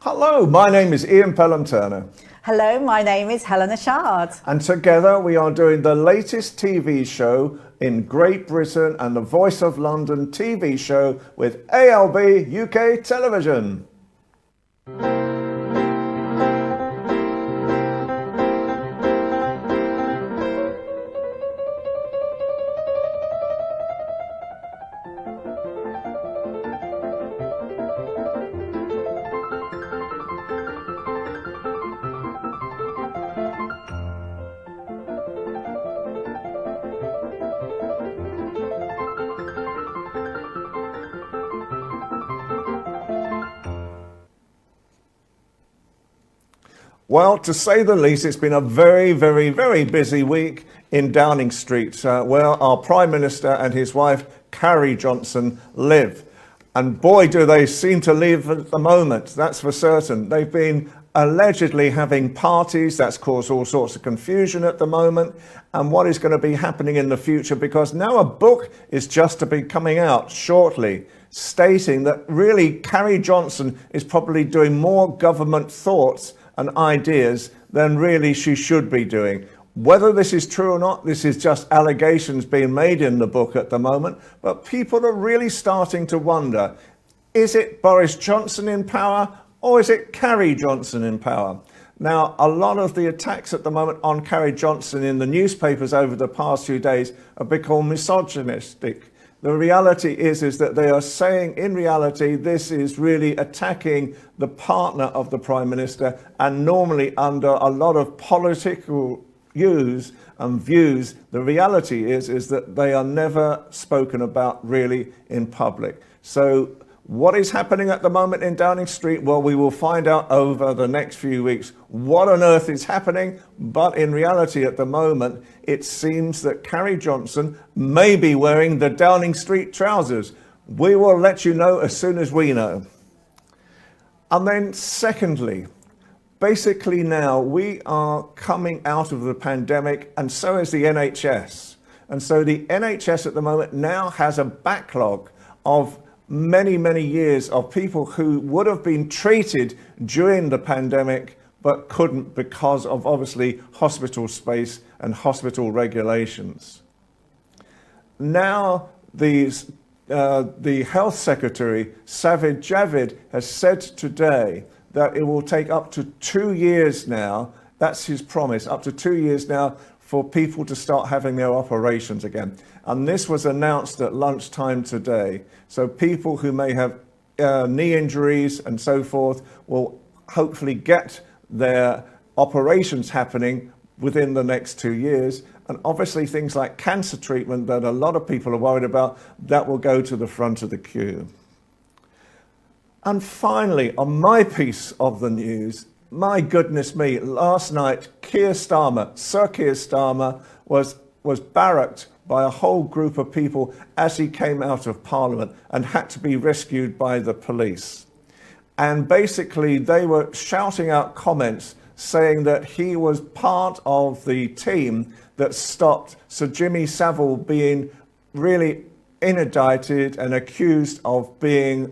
Hello, my name is Ian Pelham-Turner. Hello, my name is Helena Shard. And together we are doing the latest TV show in Great Britain and the Voice of London TV show with ALB UK Television. Well, to say the least, it's been a very, very busy week in Downing Street, where our Prime Minister and his wife, Carrie Johnson, live. And boy, do they seem to live at the moment, that's for certain. They've been allegedly having parties. That's caused all sorts of confusion at the moment. And what is going to be happening in the future, because now a book is just to be coming out shortly, stating that really Carrie Johnson is probably doing more government thoughts and ideas than really she should be doing. Whether this is true or not, this is just allegations being made in the book at the moment, but people are really starting to wonder, is it Boris Johnson in power or is it Carrie Johnson in power? Now, a lot of the attacks at the moment on Carrie Johnson in the newspapers over the past few days have become misogynistic. The reality is that they are saying, in reality, this is really attacking the partner of the Prime Minister, and normally under a lot of political views, the reality is that they are never spoken about really in public. So what is happening at the moment in Downing Street? Well, we will find out over the next few weeks what on earth is happening. But in reality, at the moment, it seems that Carrie Johnson may be wearing the Downing Street trousers. We will let you know as soon as we know. And then secondly, basically now we are coming out of the pandemic, and so is the NHS. And so the NHS at the moment now has a backlog of many years of people who would have been treated during the pandemic but couldn't because of obviously hospital space and hospital regulations. Now the Health Secretary, Sajid Javid, has said today that it will take up to 2 years now, that's his promise, up to 2 years now for people to start having their operations again. And this was announced at lunchtime today. So people who may have knee injuries and so forth will hopefully get their operations happening within the next 2 years. And obviously things like cancer treatment that a lot of people are worried about, that will go to the front of the queue. And finally, on my piece of the news, my goodness me, last night, Sir Keir Starmer was barracked by a whole group of people as he came out of Parliament and had to be rescued by the police. And basically they were shouting out comments saying that he was part of the team that stopped Sir Jimmy Savile being really indicted and accused of being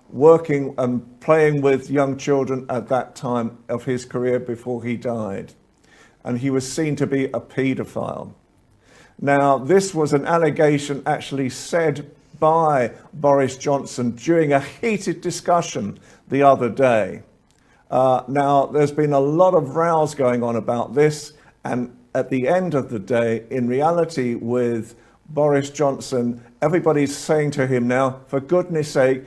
working and playing with young children at that time of his career before he died. And he was seen to be a paedophile. Now, this was an allegation actually said by Boris Johnson during a heated discussion the other day. Now, there's been a lot of rows going on about this, and at the end of the day, in reality, with Boris Johnson, everybody's saying to him now, for goodness sake,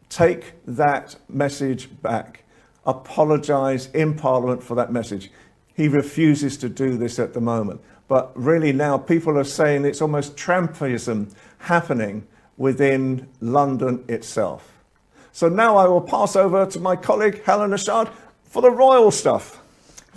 take that message back. Apologise in Parliament for that message. He refuses to do this at the moment. But really now people are saying it's almost Trumpism happening within London itself. So now I will pass over to my colleague Helena Shard for the royal stuff.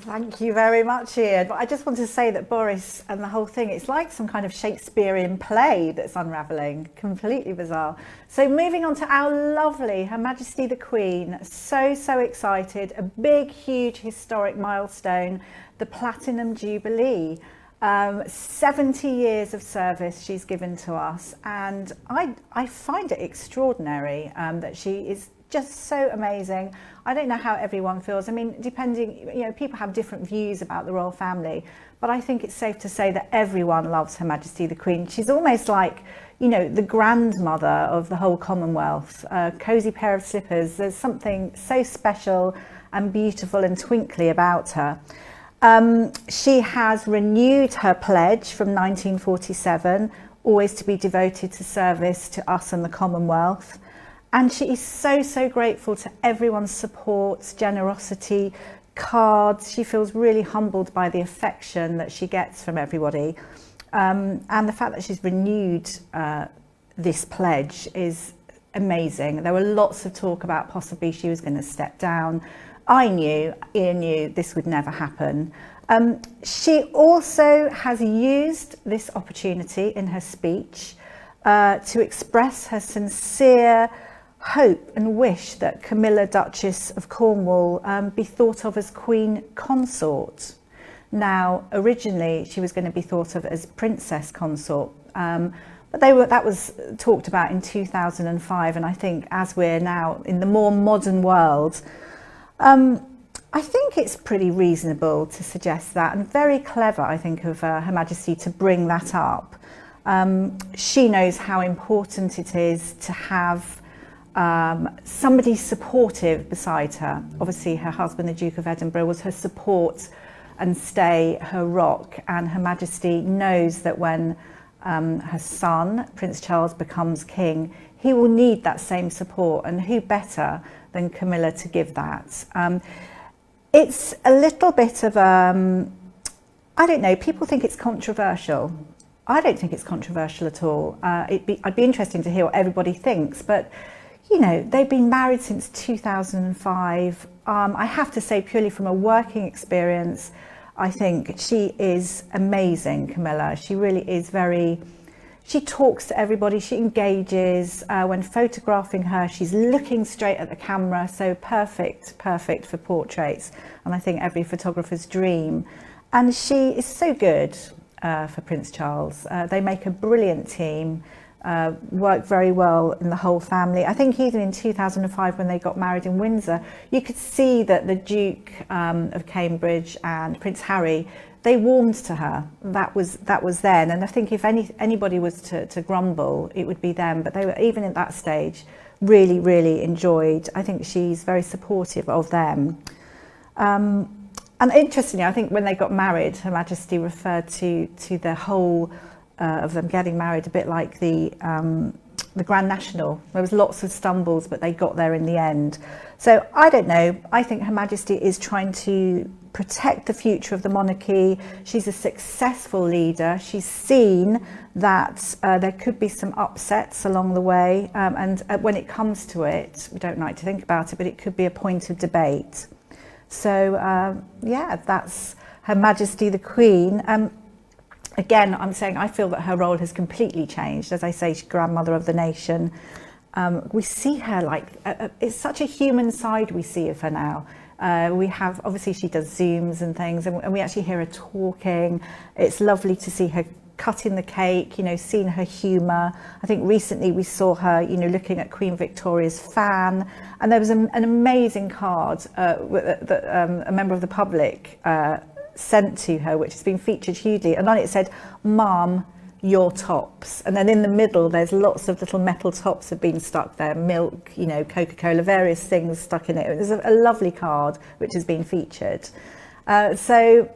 Thank you very much, Ian. But I just want to say that Boris and the whole thing, it's like some kind of Shakespearean play that's unravelling. Completely bizarre. So moving on to our lovely Her Majesty the Queen. So excited. A big, huge historic milestone, the Platinum Jubilee. 70 years of service she's given to us, and I find it extraordinary that she is just so amazing. I don't know how everyone feels. I mean, depending, people have different views about the royal family, but I think it's safe to say that everyone loves Her Majesty the Queen. She's almost like, the grandmother of the whole Commonwealth. Cosy pair of slippers. There's something so special and beautiful and twinkly about her. She has renewed her pledge from 1947, always to be devoted to service to us and the Commonwealth. And she is so, so grateful to everyone's support, generosity, cards. She feels really humbled by the affection that she gets from everybody. And the fact that she's renewed this pledge is amazing. There were lots of talk about possibly she was going to step down. Ian knew this would never happen. She also has used this opportunity in her speech to express her sincere hope and wish that Camilla, Duchess of Cornwall, be thought of as Queen Consort. Now, originally she was going to be thought of as Princess Consort, but that was talked about in 2005, and I think as we're now in the more modern world, I think it's pretty reasonable to suggest that, and very clever, I think, of Her Majesty to bring that up. She knows how important it is to have somebody supportive beside her. Obviously, her husband, the Duke of Edinburgh, was her support and stay, her rock, and Her Majesty knows that when her son, Prince Charles, becomes king, he will need that same support, and who better than Camilla to give that. It's a little bit of, I don't know, people think it's controversial. I don't think it's controversial at all. I'd be interesting to hear what everybody thinks, but they've been married since 2005. I have to say, purely from a working experience, I think she is amazing, Camilla. She really is she talks to everybody, she engages. When photographing her, she's looking straight at the camera, so perfect for portraits, and I think every photographer's dream. And she is so good for Prince Charles. They make a brilliant team, work very well in the whole family. I think even in 2005, when they got married in Windsor, you could see that the Duke of Cambridge and Prince Harry, they warmed to her. That was then, and I think if anybody was to grumble, it would be them. But they were, even at that stage, really, really enjoyed. I think she's very supportive of them. And interestingly, I think when they got married, Her Majesty referred to the whole of them getting married a bit like the Grand National. There was lots of stumbles, but they got there in the end. So I don't know. I think Her Majesty is trying to protect the future of the monarchy. She's a successful leader. She's seen that there could be some upsets along the way, and when it comes to it, we don't like to think about it, but it could be a point of debate. So yeah, that's Her Majesty the Queen. Again, I'm saying I feel that her role has completely changed. As I say, she's grandmother of the nation. We see her like, it's such a human side we see of her now. We have, obviously she does Zooms and things, and we actually hear her talking. It's lovely to see her cutting the cake, seeing her humour. I think recently we saw her, looking at Queen Victoria's fan, and there was an amazing card that a member of the public sent to her, which has been featured hugely, and on it said, "Mom, your tops." And then in the middle there's lots of little metal tops have been stuck there, milk, Coca-Cola, various things stuck in it. There's a lovely card which has been featured. So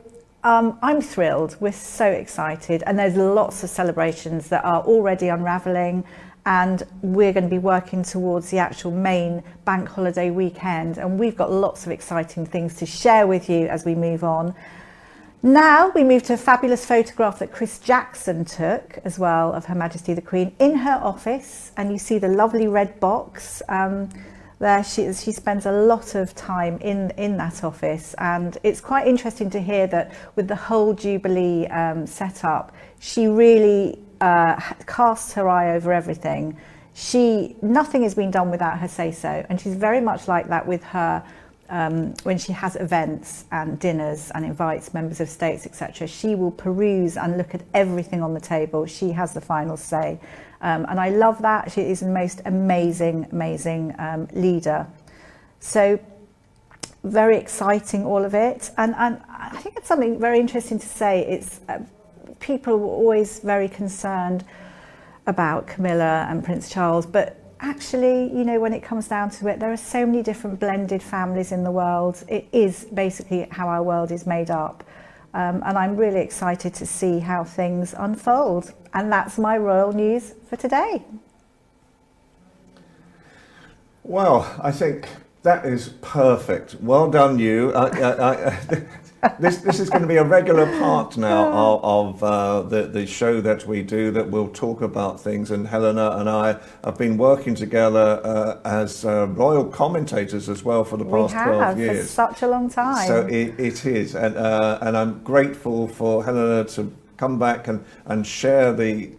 I'm thrilled. We're so excited, and there's lots of celebrations that are already unravelling, and we're going to be working towards the actual main bank holiday weekend, and we've got lots of exciting things to share with you as we move on. Now we move to a fabulous photograph that Chris Jackson took as well of Her Majesty the Queen in her office, and you see the lovely red box there. She spends a lot of time in that office, and it's quite interesting to hear that with the whole Jubilee set up, she really casts her eye over everything. Nothing has been done without her say so, and she's very much like that with her when she has events and dinners and invites members of states, etc., she will peruse and look at everything on the table. She has the final say. And I love that. She is the most amazing leader. So very exciting, all of it. And I think it's something very interesting to say. It's people were always very concerned about Camilla and Prince Charles, but actually, you know, when it comes down to it, there are so many different blended families in the world. It is basically how our world is made up. And I'm really excited to see how things unfold. And that's my royal news for today. Well, I think that is perfect. Well done, you. This is going to be a regular part now of the show that we do, that we'll talk about things. And Helena and I have been working together as royal commentators as well for the past 12 years. For such a long time. So it is. And I'm grateful for Helena to come back and share the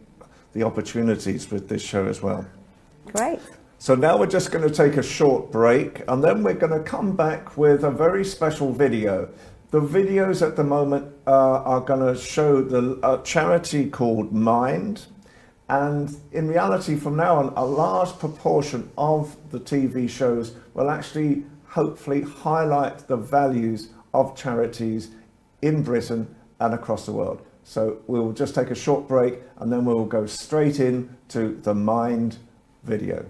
opportunities with this show as well. Great. So now we're just going to take a short break, and then we're going to come back with a very special video. The videos at the moment are going to show a charity called Mind, and in reality from now on a large proportion of the TV shows will actually hopefully highlight the values of charities in Britain and across the world. So we'll just take a short break and then we'll go straight in to the Mind video.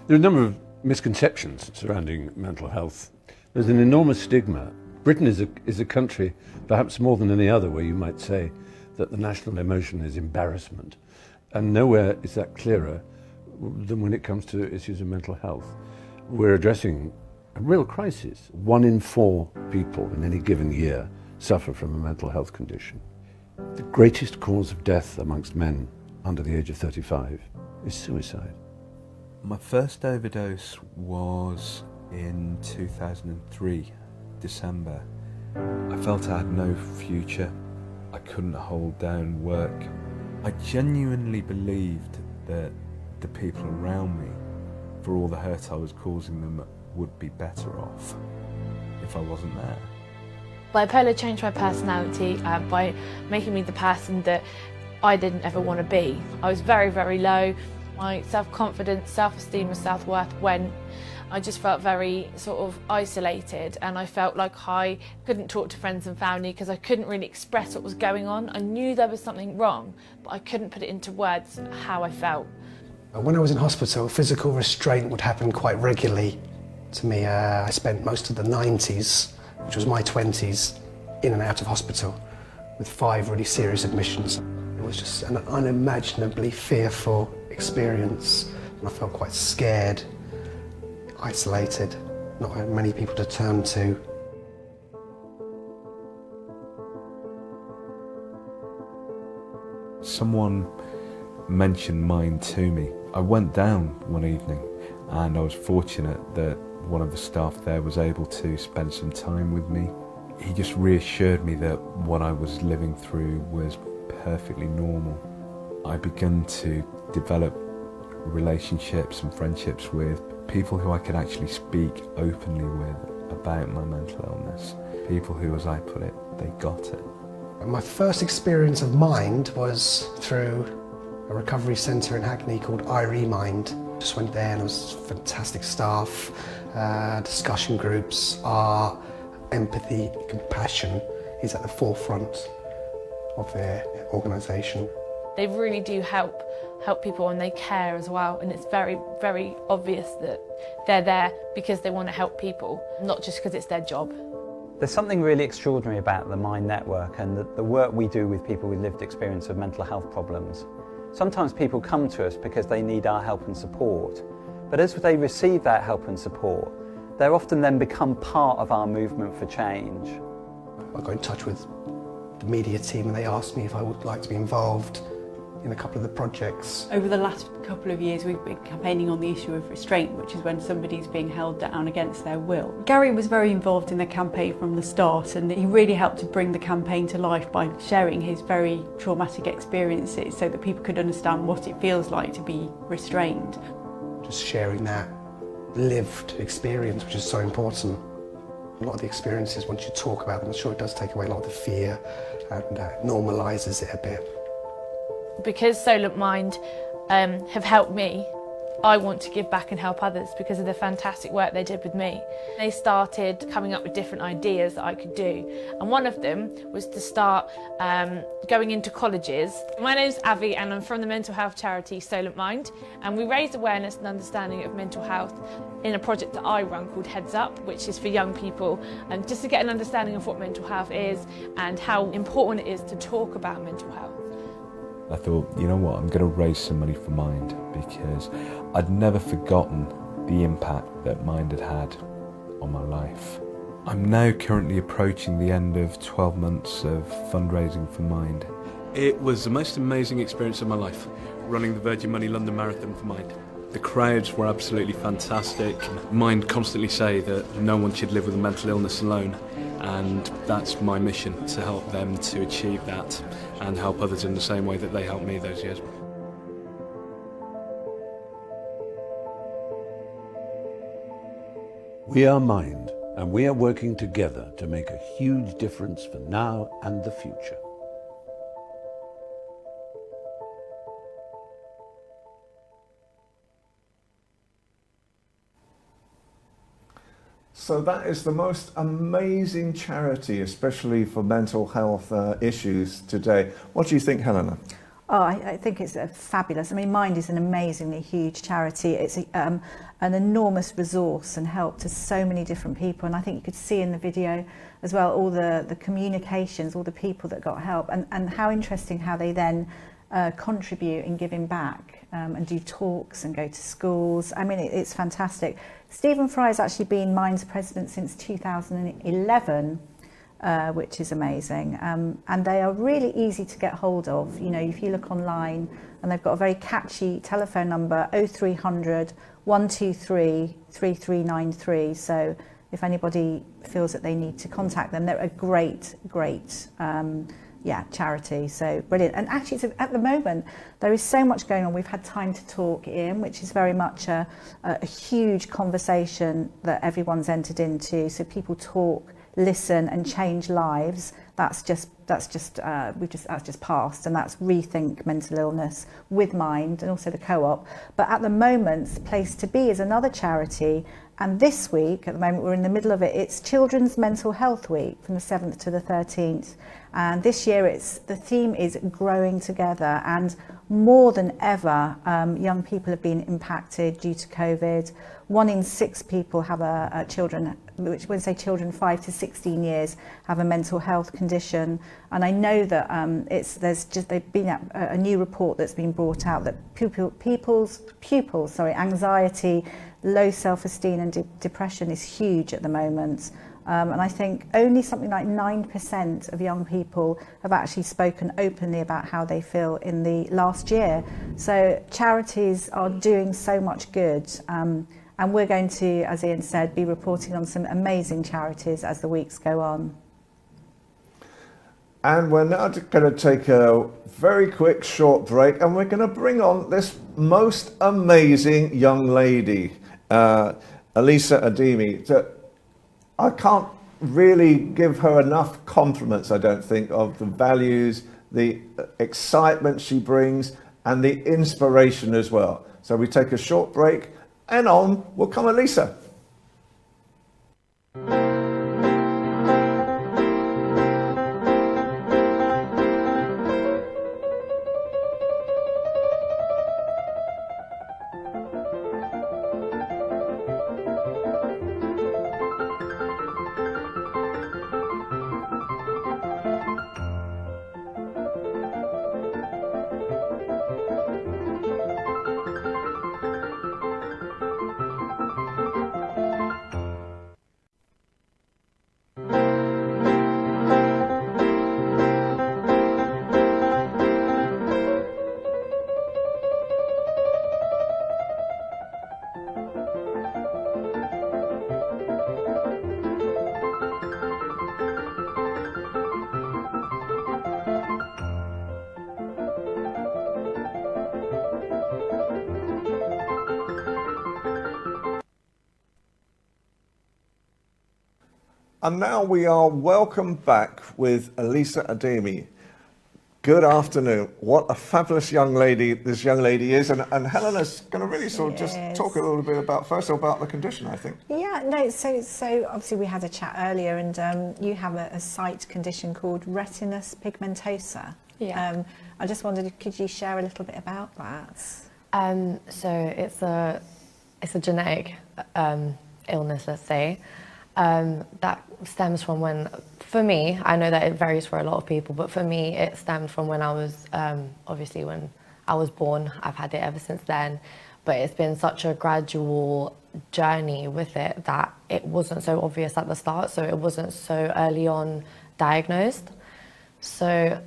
There are a number of misconceptions surrounding mental health. There's an enormous stigma. Britain is a country, perhaps more than any other, where you might say that the national emotion is embarrassment. And nowhere is that clearer than when it comes to issues of mental health. We're addressing a real crisis. 1 in 4 people in any given year suffer from a mental health condition. The greatest cause of death amongst men under the age of 35 is suicide. My first overdose was in 2003, December. I felt I had no future. I couldn't hold down work. I genuinely believed that the people around me, for all the hurt I was causing them, would be better off if I wasn't there. Bipolar changed my personality by making me the person that I didn't ever want to be. I was very, very low. My self-confidence, self-esteem and self-worth went. I just felt very sort of isolated, and I felt like I couldn't talk to friends and family because I couldn't really express what was going on. I knew there was something wrong, but I couldn't put it into words how I felt. When I was in hospital, physical restraint would happen quite regularly to me. I spent most of the 90s, which was my 20s, in and out of hospital with 5 really serious admissions. It was just an unimaginably fearful experience, and I felt quite scared, isolated, not many people to turn to. Someone mentioned Mind to me. I went down one evening, and I was fortunate that one of the staff there was able to spend some time with me. He just reassured me that what I was living through was perfectly normal. I began to develop relationships and friendships with people who I could actually speak openly with about my mental illness. People who, as I put it, they got it. My first experience of Mind was through a recovery centre in Hackney called Mind. Just went there and it was fantastic staff, discussion groups, art, empathy, compassion is at the forefront of their organisation. They really do help people, and they care as well, and it's very, very obvious that they're there because they want to help people, not just because it's their job. There's something really extraordinary about the Mind Network and the work we do with people with lived experience of mental health problems. Sometimes people come to us because they need our help and support, but as they receive that help and support, they're often then become part of our movement for change. I got in touch with the media team and they asked me if I would like to be involved in a couple of the projects. Over the last couple of years we've been campaigning on the issue of restraint, which is when somebody's being held down against their will. Gary was very involved in the campaign from the start, and he really helped to bring the campaign to life by sharing his very traumatic experiences so that people could understand what it feels like to be restrained. Just sharing that lived experience, which is so important. A lot of the experiences, once you talk about them, I'm sure it does take away a lot of the fear and normalises it a bit. Because Solent Mind have helped me, I want to give back and help others because of the fantastic work they did with me. They started coming up with different ideas that I could do, and one of them was to start going into colleges. My name's Avi and I'm from the mental health charity Solent Mind, and we raise awareness and understanding of mental health in a project that I run called Heads Up, which is for young people, and just to get an understanding of what mental health is and how important it is to talk about mental health. I thought, you know what, I'm going to raise some money for Mind, because I'd never forgotten the impact that Mind had had on my life. I'm now currently approaching the end of 12 months of fundraising for Mind. It was the most amazing experience of my life, running the Virgin Money London Marathon for Mind. The crowds were absolutely fantastic. Mind constantly say that no one should live with a mental illness alone, and that's my mission, to help them to achieve that and help others in the same way that they helped me those years. We are Mind, and we are working together to make a huge difference for now and the future. So that is the most amazing charity, especially for mental health issues today. What do you think, Helena? Oh, I think it's fabulous. I mean, Mind is an amazingly huge charity. It's an enormous resource and help to so many different people. And I think you could see in the video as well all the communications, all the people that got help, and how interesting how they then contribute in giving back and do talks and go to schools. I mean, it's fantastic. Stephen Fry has actually been Mind's president since 2011. Which is amazing, and they are really easy to get hold of. You know, if you look online, and they've got a very catchy telephone number, 0300 123 3393. So if anybody feels that they need to contact them, they're a great charity. So brilliant. And actually at the moment there is so much going on. We've had Time to Talk, Ian, which is very much a huge conversation that everyone's entered into, so people talk, listen and change lives. That's just passed, and that's Rethink Mental Illness with Mind and also the Co-op. But at the moment, the Place to Be is another charity, and this week, at the moment we're in the middle of it, it's Children's Mental Health Week from the 7th to the 13th, and this year the theme is growing together, and more than ever young people have been impacted due to COVID. 1 in 6 people have children, which when say children 5 to 16 years, have a mental health condition. And I know that they've been a new report that's been brought out that pupils' anxiety, low self-esteem and depression is huge at the moment. And I think only something like 9% of young people have actually spoken openly about how they feel in the last year. So charities are doing so much good. And we're going to, as Ian said, be reporting on some amazing charities as the weeks go on. And we're now going to take a very quick short break, and we're going to bring on this most amazing young lady, Elisa Ademi. I can't really give her enough compliments, I don't think, of the values, the excitement she brings, and the inspiration as well. So we take a short break, and on will come Elisa. And now we are welcome back with Elisa Ademi. Good afternoon. What a fabulous young lady this young lady is. And Helena's going to really sort of just talk a little bit about, first about the condition, I think. Yeah, no, so obviously we had a chat earlier, and you have a sight condition called retinitis pigmentosa. Yeah. I just wondered, could you share a little bit about that? So it's a genetic illness, let's say, that stems from when, for me, I know that it varies for a lot of people, but for me it stemmed from when I was, obviously when I was born. I've had it ever since then, but it's been such a gradual journey with it that it wasn't so obvious at the start, so it wasn't so early on diagnosed. So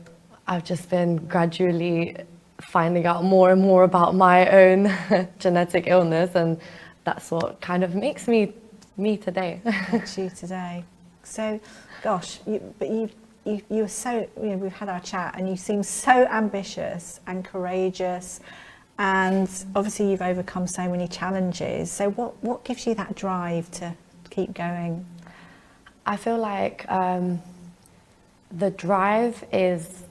I've just been gradually finding out more and more about my own genetic illness, and that's what kind of makes me today. Makes you today. So, gosh, you were so, we've had our chat, and you seem so ambitious and courageous, and obviously you've overcome so many challenges. So what gives you that drive to keep going? I feel like the drive is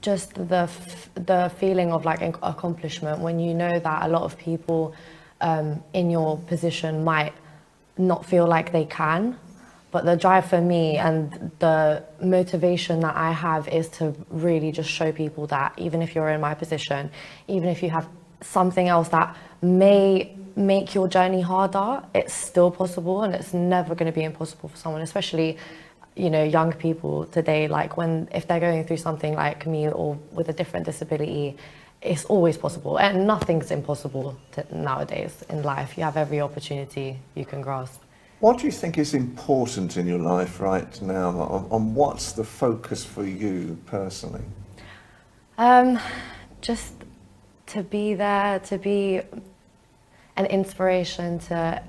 just the feeling of like accomplishment, when you know that a lot of people in your position might not feel like they can, but the drive for me and the motivation that I have is to really just show people that even if you're in my position, even if you have something else that may make your journey harder, it's still possible, and it's never going to be impossible for someone, especially young people today. Like if they're going through something like me or with a different disability, it's always possible, and nothing's impossible nowadays in life. You have every opportunity you can grasp. What do you think is important in your life right now, and what's the focus for you personally? Just to be there, to be an inspiration to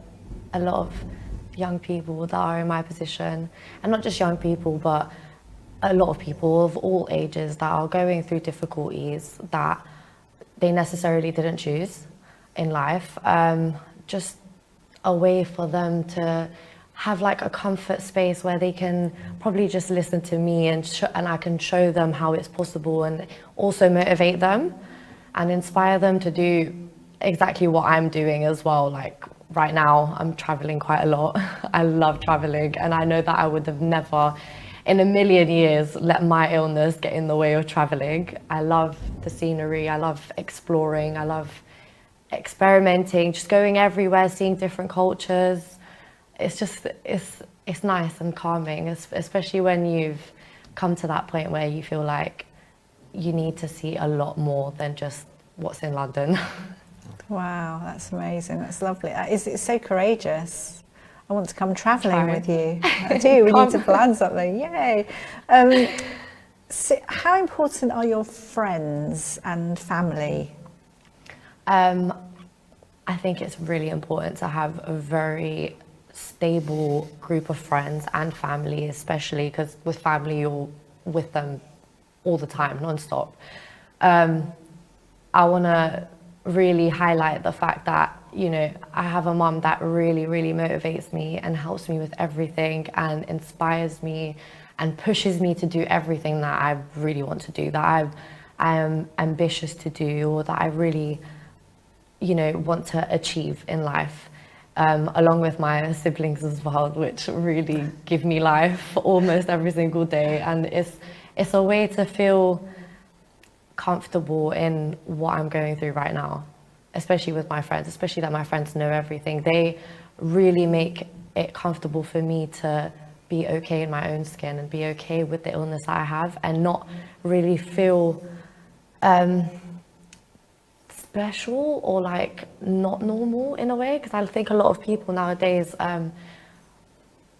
a lot of young people that are in my position, and not just young people, but a lot of people of all ages that are going through difficulties that they necessarily didn't choose in life. Just a way for them to have like a comfort space where they can probably just listen to me, and I can show them how it's possible, and also motivate them and inspire them to do exactly what I'm doing as well. Like right now, I'm traveling quite a lot. I love traveling, and I know that I would have never in a million years let my illness get in the way of traveling. I love the scenery, I love exploring, I love experimenting, just going everywhere, seeing different cultures. It's just, it's nice and calming, especially when you've come to that point where you feel like you need to see a lot more than just what's in London. Wow, that's amazing. That's lovely. It's so courageous. I want to come travelling with you. I do. We need to plan something. Yay. So how important are your friends and family? I think it's really important to have a very stable group of friends and family, especially because with family you're with them all the time, non-stop. I want to really highlight the fact that I have a mum that really motivates me and helps me with everything and inspires me and pushes me to do everything that I really want to do, that I am ambitious to do, or that I really want to achieve in life, along with my siblings as well, which really give me life almost every single day. And it's a way to feel comfortable in what I'm going through right now, especially with my friends, especially that my friends know everything. They really make it comfortable for me to be okay in my own skin and be okay with the illness I have, and not really feel special or like not normal in a way. Because I think a lot of people nowadays,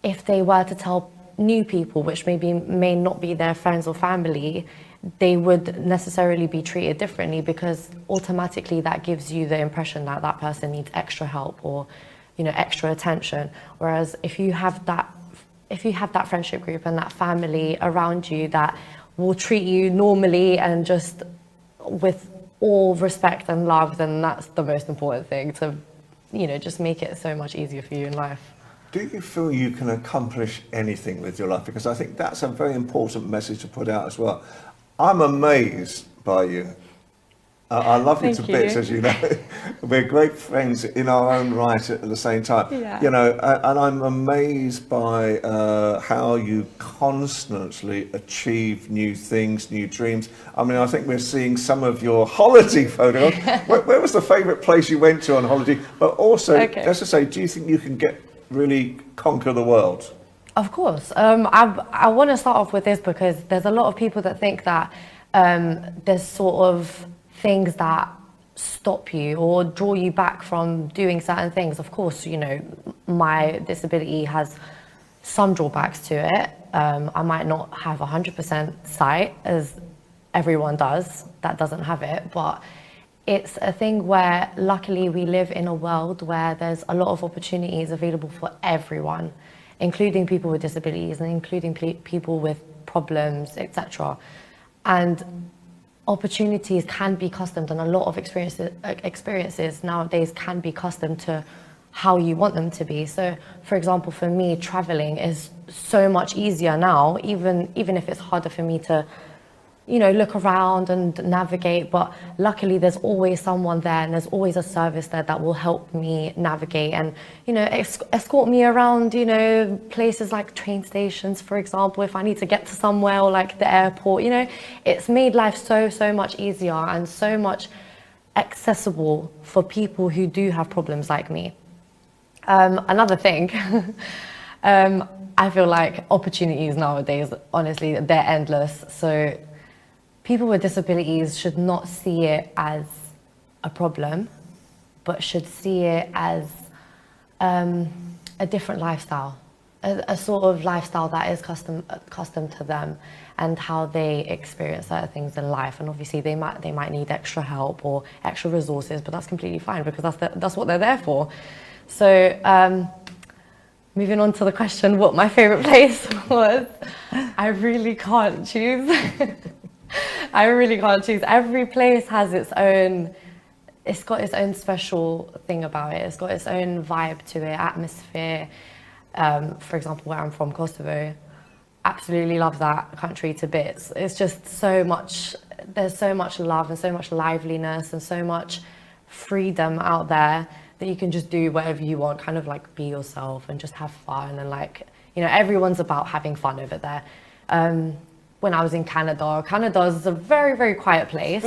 if they were to tell new people, which may not be their friends or family, they would necessarily be treated differently, because automatically that gives you the impression that that person needs extra help or extra attention. Whereas if you have that friendship group and that family around you that will treat you normally and just with all respect and love, then that's the most important thing to just make it so much easier for you in life. Do you feel you can accomplish anything with your life? Because I think that's a very important message to put out as well. I'm amazed by you. I love you to bits, as you know. We're great friends in our own right at the same time. Yeah. You know, and I'm amazed by how you constantly achieve new things, new dreams. I mean, I think we're seeing some of your holiday photos. Where was the favourite place you went to on holiday? But also, let's just say, do you think you can really conquer the world? Of course. I want to start off with this because there's a lot of people that think that there's sort of things that stop you or draw you back from doing certain things. Of course, you know, my disability has some drawbacks to it. I might not have 100% sight as everyone does that doesn't have it, but it's a thing where luckily we live in a world where there's a lot of opportunities available for everyone, including people with disabilities and including people with problems, etc. And opportunities can be customed, and a lot of experiences nowadays can be customed to how you want them to be. So, for example, for me, traveling is so much easier now, even if it's harder for me to, you know, look around and navigate, but luckily there's always someone there and there's always a service there that will help me navigate and, you know, escort me around, you know, places like train stations, for example, if I need to get to somewhere, or like the airport. You know, it's made life so much easier and so much accessible for people who do have problems like me. Another thing, I feel like opportunities nowadays, honestly, they're endless. So people with disabilities should not see it as a problem, but should see it as a different lifestyle, a sort of lifestyle that is custom to them and how they experience certain things in life. And obviously they might need extra help or extra resources, but that's completely fine because that's what they're there for. So moving on to the question, what my favorite place was, I really can't choose. I really can't choose. Every place has its own, it's got its own special thing about it. It's got its own vibe to it, atmosphere. For example, where I'm from, Kosovo, absolutely love that country to bits. It's just so much, there's so much love and so much liveliness and so much freedom out there that you can just do whatever you want, kind of like be yourself and just have fun. And like, you know, everyone's about having fun over there. When I was in Canada is a very quiet place.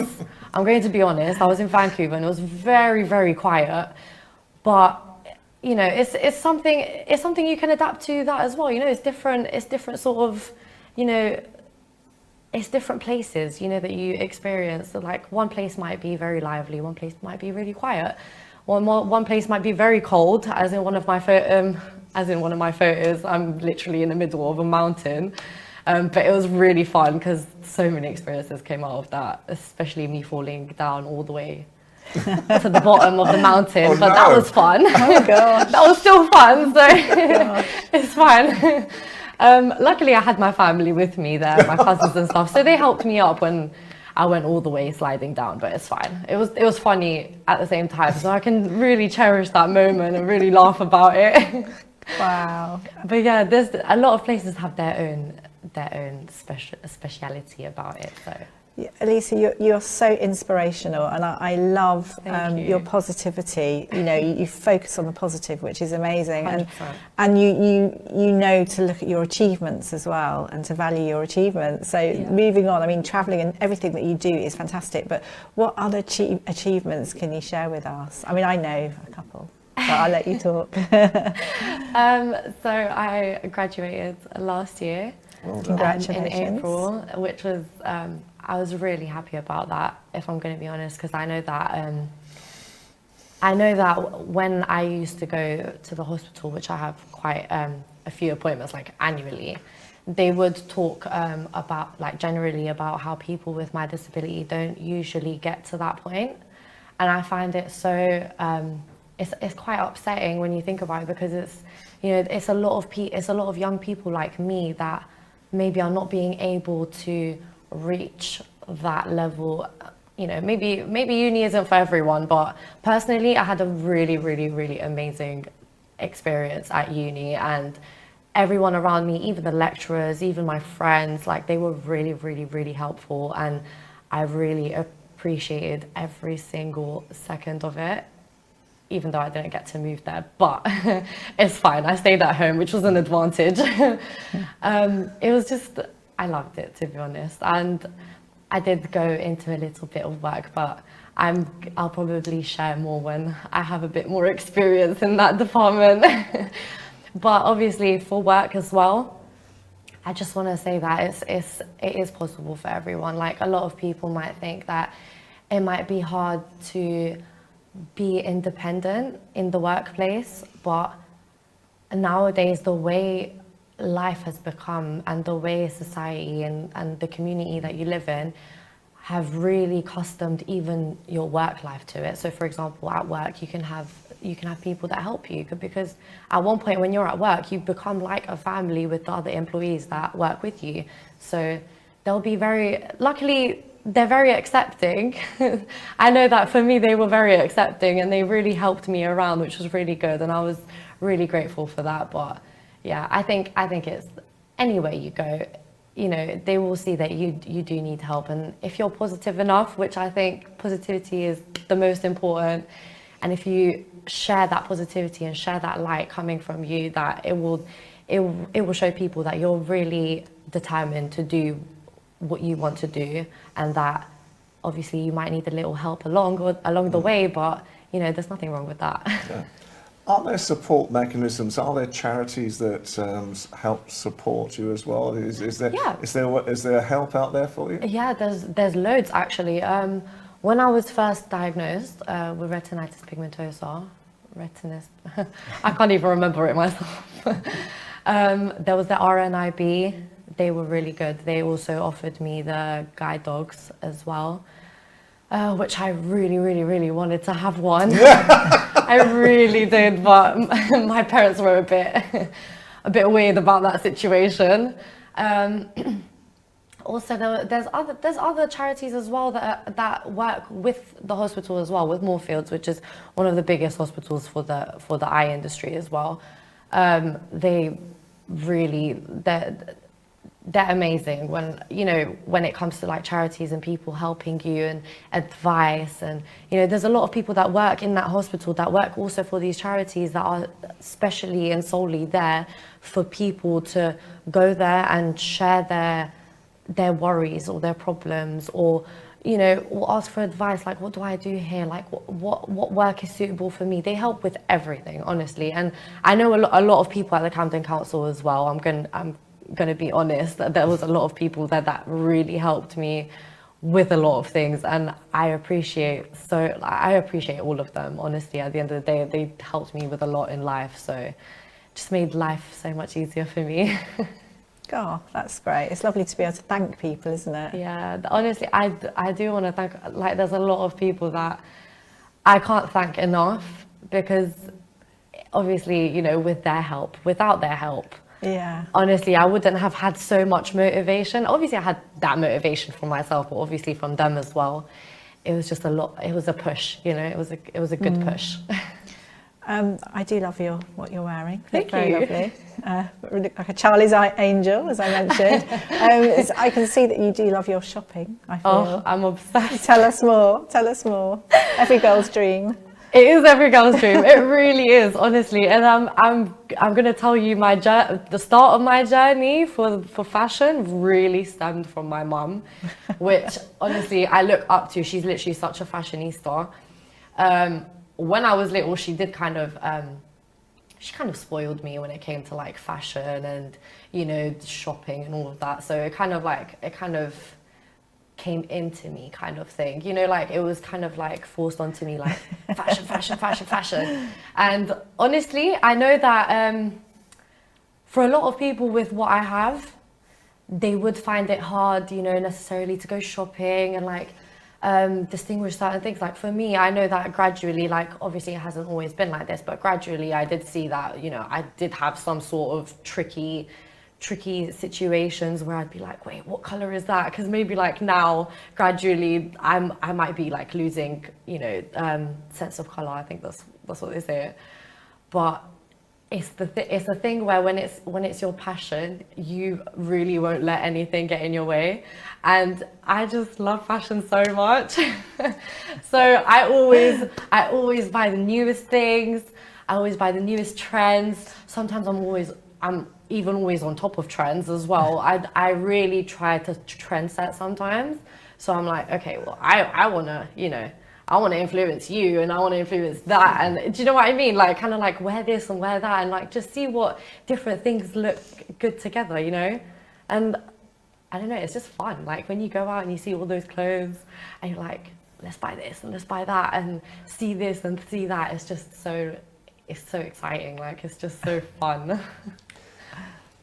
I'm going to be honest, I was in Vancouver and it was very quiet. But, you know, it's something you can adapt to that as well. You know, it's different sort of, you know, it's different places, you know, that you experience. So like one place might be very lively, one place might be really quiet. One place might be very cold, as in one of my photos, I'm literally in the middle of a mountain. But it was really fun because so many experiences came out of that, especially me falling down all the way to the bottom of the mountain. But that was fun. Oh gosh. That was still fun, so it's fine. Luckily, I had my family with me there, my cousins and stuff, so they helped me up when I went all the way sliding down, but it's fine. It was funny at the same time, so I can really cherish that moment and really laugh about it. Wow. But yeah, there's a lot of places have their own speciality about it. So Yeah, Elisa, you're so inspirational, and I love your positivity. You know, you focus on the positive, which is amazing, 100%. and you know to look at your achievements as well and to value your achievements. So moving on, I mean, traveling and everything that you do is fantastic. But what other achievements can you share with us? I mean, I know a couple, but I'll let you talk. So I graduated last year. Well, congratulations. In April, which was I was really happy about that, if I'm going to be honest, because I know that when I used to go to the hospital, which I have quite a few appointments like annually, they would talk about like generally about how people with my disability don't usually get to that point, and I find it so it's quite upsetting when you think about it, because it's, you know, it's a lot of young people like me that maybe are not being able to reach that level. You know, maybe uni isn't for everyone, but personally I had a really amazing experience at uni, and everyone around me, even the lecturers, even my friends, like they were really, really, really helpful, and I really appreciated every single second of it, even though I didn't get to move there, but it's fine. I stayed at home, which was an advantage. It was just, I loved it, to be honest. And I did go into a little bit of work, but I'll probably share more when I have a bit more experience in that department. But obviously for work as well, I just want to say that it is possible for everyone. Like, a lot of people might think that it might be hard to be independent in the workplace, but nowadays the way life has become and the way society and the community that you live in have really customed even your work life to it. So for example, at work you can have people that help you, because at one point when you're at work you become like a family with the other employees that work with you. So they'll be luckily they're very accepting. I know that for me they were very accepting, and they really helped me around, which was really good, and I was really grateful for that. But yeah, I think it's anywhere you go, you know, they will see that you do need help, and if you're positive enough, which I think positivity is the most important, and if you share that positivity and share that light coming from you, that it will show people that you're really determined to do what you want to do, and that obviously you might need a little help along the way, but you know, there's nothing wrong with that. Yeah. Are there support mechanisms? Are there charities that help support you as well? Is there help out there for you? Yeah, there's loads actually. When I was first diagnosed with retinitis pigmentosa, I can't even remember it myself. There was the RNIB. They were really good. They also offered me the guide dogs as well, which I really, really, really wanted to have one. I really did, but my parents were a bit weird about that situation. Also, there's other charities as well that work with the hospital as well, with Moorfields, which is one of the biggest hospitals for the eye industry as well. They're amazing when it comes to like charities and people helping you and advice, and you know, there's a lot of people that work in that hospital that work also for these charities that are specially and solely there for people to go there and share their worries or their problems, or you know, or ask for advice, like what do I do here, like what work is suitable for me. They help with everything, honestly. And I know a lot of people at the Camden Council as well. I'm going to be honest, that there was a lot of people that really helped me with a lot of things, and I appreciate all of them, honestly. At the end of the day, they helped me with a lot in life, so it just made life so much easier for me. Oh, that's great. It's lovely to be able to thank people, isn't it? Yeah, honestly, I do want to thank, like, there's a lot of people that I can't thank enough, because obviously, you know, without their help, yeah, honestly, I wouldn't have had so much motivation. Obviously, I had that motivation from myself, but obviously from them as well. It was just a lot. It was a push, you know. It was a good push. I do love what you're wearing. Thank very you. Lovely. You look like a Charlie's angel, as I mentioned. I can see that you do love your shopping, I feel. Oh, I'm obsessed. Tell us more. Every girl's dream. It is every girl's dream. It really is, honestly. And I'm going to tell you the start of my journey for fashion really stemmed from my mum, which honestly I look up to. She's literally such a fashionista. When I was little, she kind of spoiled me when it came to like fashion and, you know, shopping and all of that. So it kind of came into me, kind of thing, you know, like it was kind of like forced onto me, like fashion. And honestly, I know that for a lot of people with what I have, they would find it hard, you know, necessarily to go shopping and like distinguish certain things. Like for me, I know that gradually, like obviously it hasn't always been like this, but gradually I did see that, you know, I did have some sort of tricky situations where I'd be like, wait, what color is that? Because maybe like now gradually I might be like losing, you know, sense of color. I think that's what they say. But it's the thing where when it's your passion, you really won't let anything get in your way. And I just love fashion so much. So I always buy the newest things. I always buy the newest trends. Sometimes I'm even always on top of trends as well. I really try to trend set sometimes. So I'm like, okay, well, I wanna, I want to influence you and I want to influence that. And do you know what I mean? Like, kind of like wear this and wear that and like just see what different things look good together, And I don't know, it's just fun. Like when you go out and you see all those clothes and you're like, let's buy this and let's buy that and see this and see that. It's so exciting. Like, it's just so fun.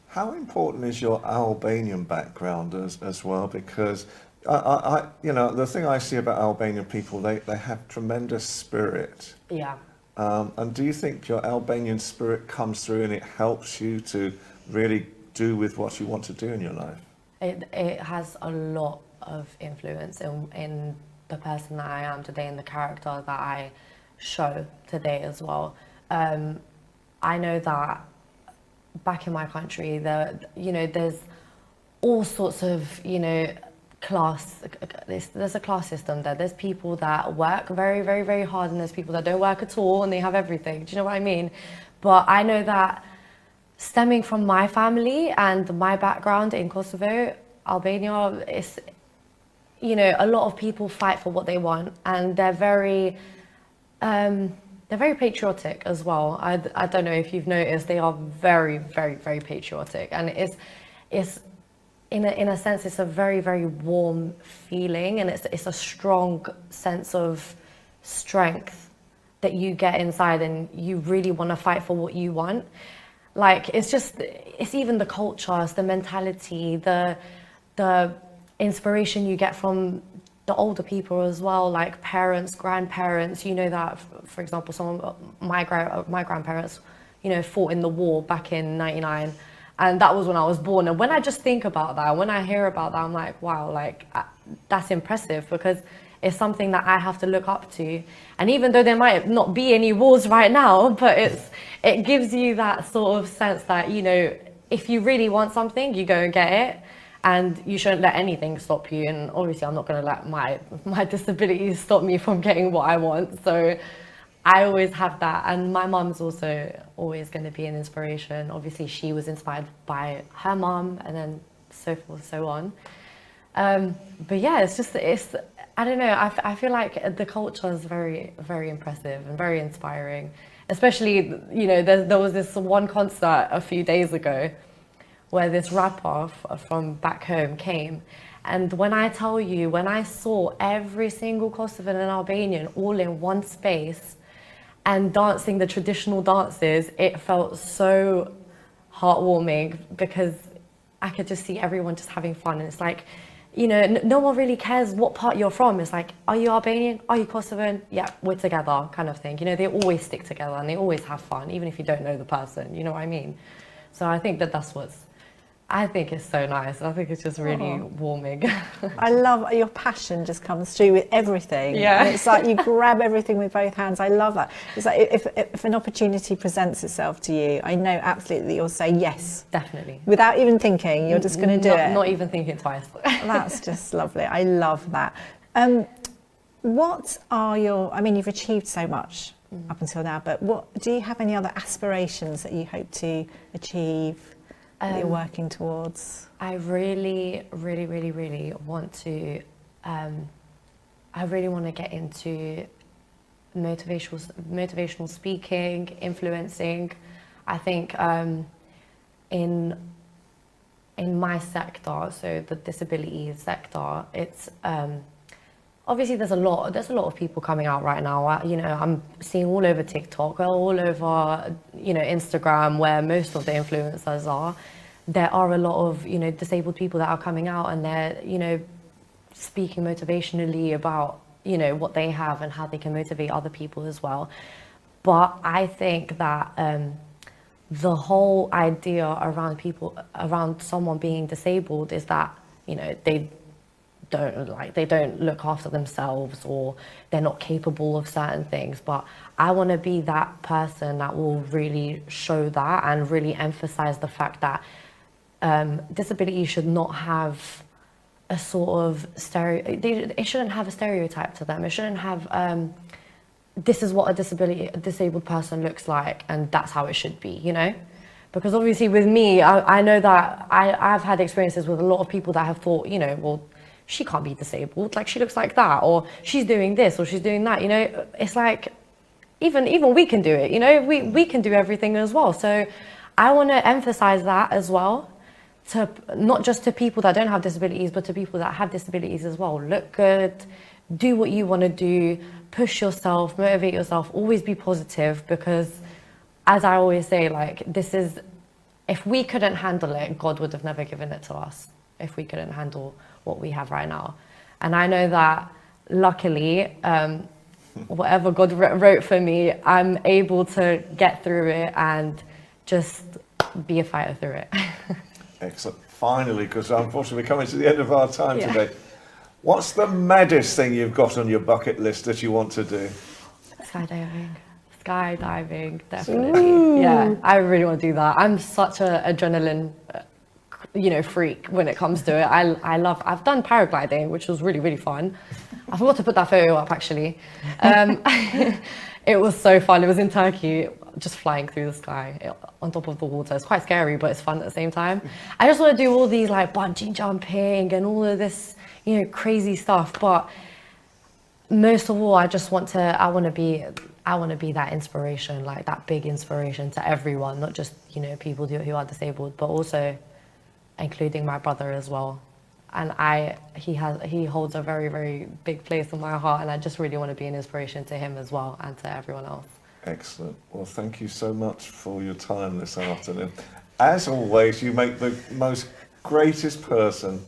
How important is your Albanian background as well? Because the thing I see about Albanian people, they have tremendous spirit. Yeah. And do you think your Albanian spirit comes through and it helps you to really do with what you want to do in your life? It has a lot of influence in the person that I am today and the character that I show today as well. I know that back in my country, there's all sorts of, class, there's a class system there. There's people that work very, very, very hard and there's people that don't work at all and they have everything. Do you know what I mean? But I know that stemming from my family and my background in Kosovo, Albania, it's, a lot of people fight for what they want and they're very patriotic as well. I don't know if you've noticed, they are very, very, very patriotic. And it's in a sense, it's a very, very warm feeling and it's a strong sense of strength that you get inside and you really want to fight for what you want. Like, it's even the culture, it's the mentality, the inspiration you get from the older people as well, like parents, grandparents. That, for example, some of my grandparents, fought in the war back in '99. And that was when I was born. And when I just think about that, when I hear about that, I'm like, wow, like that's impressive because it's something that I have to look up to. And even though there might not be any wars right now, but it gives you that sort of sense that, if you really want something, you go and get it. And you shouldn't let anything stop you. And obviously I'm not going to let my disabilities stop me from getting what I want. So I always have that. And my mum's also always going to be an inspiration. Obviously she was inspired by her mum and then so forth, so on. But yeah, I don't know. I feel like the culture is very, very impressive and very inspiring. Especially, there was this one concert a few days ago where this rapper from back home came. And when I tell you, when I saw every single Kosovan and Albanian all in one space and dancing the traditional dances, it felt so heartwarming because I could just see everyone just having fun. And it's like, no one really cares what part you're from. It's like, are you Albanian? Are you Kosovan? Yeah, we're together kind of thing. They always stick together and they always have fun, even if you don't know the person, you know what I mean? So I think I think it's so nice. I think it's just really warming. I love your passion just comes through with everything. Yeah. And it's like you grab everything with both hands. I love that. It's like if an opportunity presents itself to you, I know absolutely you'll say yes. Definitely. Without even thinking, you're just going to do it. Not even thinking twice. That's just lovely. I love that. What are you've achieved so much up until now, but do you have any other aspirations that you hope to achieve? That you're working towards? I really, really, really, really want to. I really want to get into motivational speaking, influencing. I think in my sector, so the disability sector, it's obviously there's a lot of people coming out right now. I'm seeing all over TikTok, all over Instagram, where most of the influencers are. There are a lot of disabled people that are coming out and they're speaking motivationally about what they have and how they can motivate other people as well. But I think that the whole idea around someone being disabled is that they don't look after themselves, or they're not capable of certain things. But I want to be that person that will really show that and really emphasize the fact that disability should not have a sort of it shouldn't have a stereotype to them. It shouldn't have this is what a disabled person looks like and that's how it should be, you know? Because obviously with me, I know that I've had experiences with a lot of people that have thought, you know, well, she can't be disabled, like she looks like that, or she's doing this, or she's doing that, you know? It's like, even we can do it, you know? We can do everything as well. So I want to emphasize that as well, to not just to people that don't have disabilities, but to people that have disabilities as well. Look good, do what you want to do, push yourself, motivate yourself, always be positive, because as I always say, like, if we couldn't handle it, God would have never given it to us, if we couldn't handle what we have right now. And I know that luckily, whatever God wrote for me, I'm able to get through it and just be a fighter through it. Excellent. Finally, because unfortunately we're coming to the end of our time today. What's the maddest thing you've got on your bucket list that you want to do? Skydiving, definitely. Ooh. Yeah, I really want to do that. I'm such an adrenaline, freak when it comes to it. I've done paragliding, which was really, really fun. I forgot to put that photo up, actually. It was so fun. It was in Turkey, just flying through the sky on top of the water. It's quite scary, but it's fun at the same time. I just want to do all these like bungee jumping and all of this, crazy stuff. But most of all, I want to be that inspiration, like that big inspiration to everyone, not just, people who are disabled, but also including my brother as well. And he holds a very, very big place in my heart, and I just really want to be an inspiration to him as well, and to everyone else. Excellent. Well, thank you so much for your time this afternoon. As always, you make the most greatest person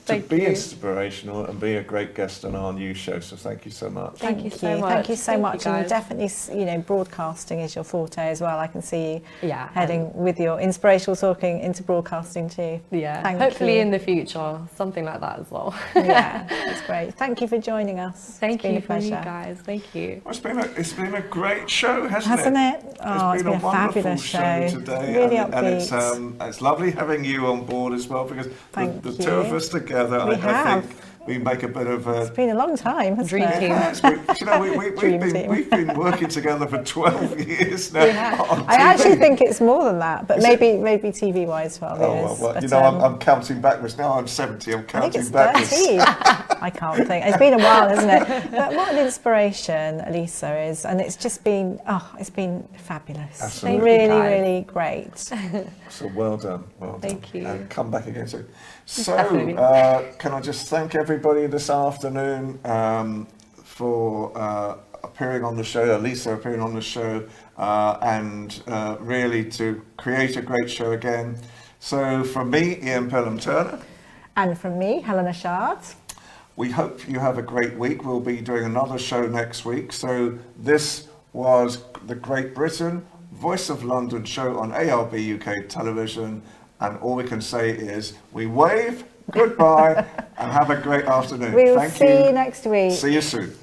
to be inspirational and be a great guest on our new show. So thank you so much. Thank you so much. Thank you so much. And definitely, broadcasting is your forte as well. I can see you heading with your inspirational talking into broadcasting too. Yeah. Hopefully in the future, something like that as well. Yeah, that's great. Thank you for joining us. Thank you for you guys. Thank you. Well, it's been a great show, hasn't it? Oh, it's been a fabulous show today. Really upbeat. And it's lovely having you on board as well, because the two of us together, I think we make a bit of a... It's been a long time, hasn't it? Dream team. We've been working together for 12 years now. Yeah. I actually think it's more than that, but maybe TV-wise 12 years. Well, I'm counting backwards now. I'm 70, I'm counting backwards. I think it's 13. I can't think. It's been a while, hasn't it? But what an inspiration Elisa is, and it's just been, it's been fabulous. Absolutely. Really, really great. So well done. Thank you. And come back again soon. So, can I just thank everybody this afternoon for appearing on the show, Elisa appearing on the show, and really to create a great show again. So, from me, Ian Pelham-Turner. And from me, Helena Shard. We hope you have a great week. We'll be doing another show next week. So, this was the Great Britain Voice of London show on ARB UK television. And all we can say is, we wave, goodbye, and have a great afternoon. We'll see you next week. See you soon.